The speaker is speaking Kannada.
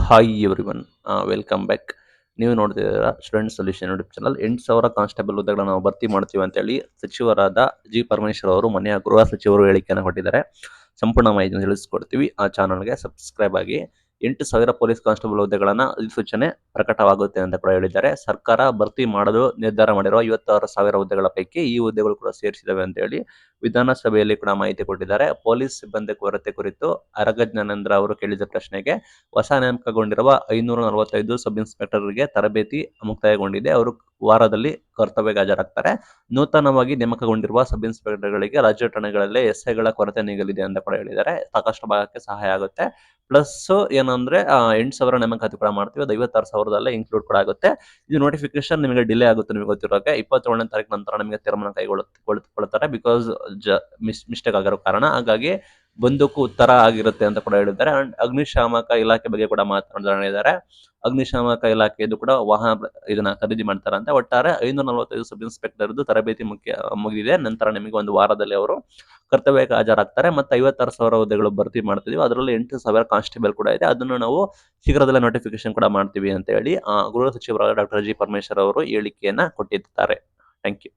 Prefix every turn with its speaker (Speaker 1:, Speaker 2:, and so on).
Speaker 1: Hi everyone, welcome back. ನೀವು ನೋಡ್ತಿದ್ದೀರಾ student solution YouTube channel. 8,000 constable ಹುದ್ದೆಗಳನ್ನ ನಾವು ಭರ್ತಿ ಮಾಡ್ತೀವಿ ಅಂತೇಳಿ ಸಚಿವರಾದ ಜಿ ಪರಮೇಶ್ವರ್ ಅವರು ಮನೆಯ ಗೃಹ ಸಚಿವರು ಹೇಳಿಕೆಯನ್ನು ಕೊಟ್ಟಿದ್ದಾರೆ. ಸಂಪೂರ್ಣ ಮಾಹಿತಿಯನ್ನು ತಿಳಿಸ್ಕೊಡ್ತೀವಿ. ಆ ಚಾನಲ್ಗೆ ಸಬ್ಸ್ಕ್ರೈಬ್ ಆಗಿ. 8,000 ಪೊಲೀಸ್ ಕಾನ್ಸ್ಟೇಬಲ್ ಹುದ್ದೆಗಳನ್ನ ಅಧಿಸೂಚನೆ ಪ್ರಕಟವಾಗುತ್ತೆ ಅಂತ ಕೂಡ ಹೇಳಿದ್ದಾರೆ. ಸರ್ಕಾರ ಭರ್ತಿ ಮಾಡಲು ನಿರ್ಧಾರ ಮಾಡಿರುವ 56,000 ಹುದ್ದೆಗಳ ಪೈಕಿ ಈ ಹುದ್ದೆಗಳು ಕೂಡ ಸೇರಿಸಿದವೆ ಅಂತ ಹೇಳಿ ವಿಧಾನಸಭೆಯಲ್ಲಿ ಕೂಡ ಮಾಹಿತಿ ಕೊಟ್ಟಿದ್ದಾರೆ. ಪೊಲೀಸ್ ಸಿಬ್ಬಂದಿ ಕೊರತೆ ಕುರಿತು ಆರಗ ಜ್ಞಾನೇಂದ್ರ ಅವರು ಕೇಳಿದ ಪ್ರಶ್ನೆಗೆ ಹೊಸ ನೇಮಕಗೊಂಡಿರುವ 545 ಸಬ್ ಇನ್ಸ್ಪೆಕ್ಟರ್ಗೆ ತರಬೇತಿ ಮುಕ್ತಾಯಗೊಂಡಿದೆ. ಅವರು ವಾರದಲ್ಲಿ ಕರ್ತವ್ಯಕ್ಕೆ ಹಾಜರಾಗ್ತಾರೆ. ನೂತನವಾಗಿ ನೇಮಕಗೊಂಡಿರುವ ಸಬ್ ಇನ್ಸ್ಪೆಕ್ಟರ್ಗಳಿಗೆ ರಾಜ್ಯ ಠಾಣೆಗಳಲ್ಲಿ ಎಸ್ಐಗಳ ಕೊರತೆ ನೀಗಲಿದೆ ಅಂತ ಕೂಡ ಹೇಳಿದ್ದಾರೆ. ಸಾಕಷ್ಟು ಭಾಗಕ್ಕೆ ಸಹಾಯ ಆಗುತ್ತೆ. ಪ್ಲಸ್ ಏನಂದ್ರೆ 8,000 ನೇಮಕಾತಿ ಕೂಡ ಮಾಡ್ತೀವಿ. ಅದು 56,000ದಲ್ಲೇ ಇನ್ಕ್ಲೂಡ್ ಕೂಡ ಆಗುತ್ತೆ. ಇದು ನೋಟಿಫಿಕೇಶನ್ ನಿಮಗೆ ಡಿಲೇ ಆಗುತ್ತೆ. ನಿಮಗೆ ಗೊತ್ತಿರೋಕೆ 27ನೇ ತಾರೀಕು ನಂತರ ನಿಮಗೆ ತೀರ್ಮಾನ ಕೈಗೊಳ್ಳುತ್ತಾರೆ. ಬಿಕಾಸ್ ಮಿಸ್ಟೇಕ್ ಆಗಿರೋ ಕಾರಣ. ಹಾಗಾಗಿ ಬಂದೂಕು ಉತ್ತರ ಆಗಿರುತ್ತೆ ಅಂತ ಕೂಡ ಹೇಳಿದ್ದಾರೆ. ಅಂಡ್ ಅಗ್ನಿಶಾಮಕ ಇಲಾಖೆ ಬಗ್ಗೆ ಕೂಡ ಮಾತನಾಡಿದ್ದಾರೆ. ಅಗ್ನಿಶಾಮಕ ಇಲಾಖೆದು ಕೂಡ ವಾಹನ ಇದನ್ನ ಖರೀದಿ ಮಾಡ್ತಾರಂತೆ. ಒಟ್ಟಾರೆ 545 ಸಬ್ ಇನ್ಸ್ಪೆಕ್ಟರ್ದು ತರಬೇತಿ ಮುಗಿದಿದೆ. ನಂತರ ನಿಮಗೆ ಒಂದು ವಾರದಲ್ಲಿ ಅವರು ಕರ್ತವ್ಯಕ್ಕೆ ಹಾಜರಾಗ್ತಾರೆ. ಮತ್ತೆ 56,000 ಹುದ್ದೆಗಳು ಭರ್ತಿ ಮಾಡ್ತಿದೀವಿ. ಅದರಲ್ಲಿ 8,000 ಕಾನ್ಸ್ಟೇಬಲ್ ಕೂಡ ಇದೆ. ಅದನ್ನು ನಾವು ಶೀಘ್ರದಲ್ಲೇ ನೋಟಿಫಿಕೇಶನ್ ಕೂಡ ಮಾಡ್ತೀವಿ ಅಂತ ಹೇಳಿ ಗೃಹ ಸಚಿವರಾದ ಡಾಕ್ಟರ್ ಜಿ ಪರಮೇಶ್ವರ್ ಅವರು ಹೇಳಿಕೆಯನ್ನ ಕೊಟ್ಟಿದ್ದಾರೆ. Thank you.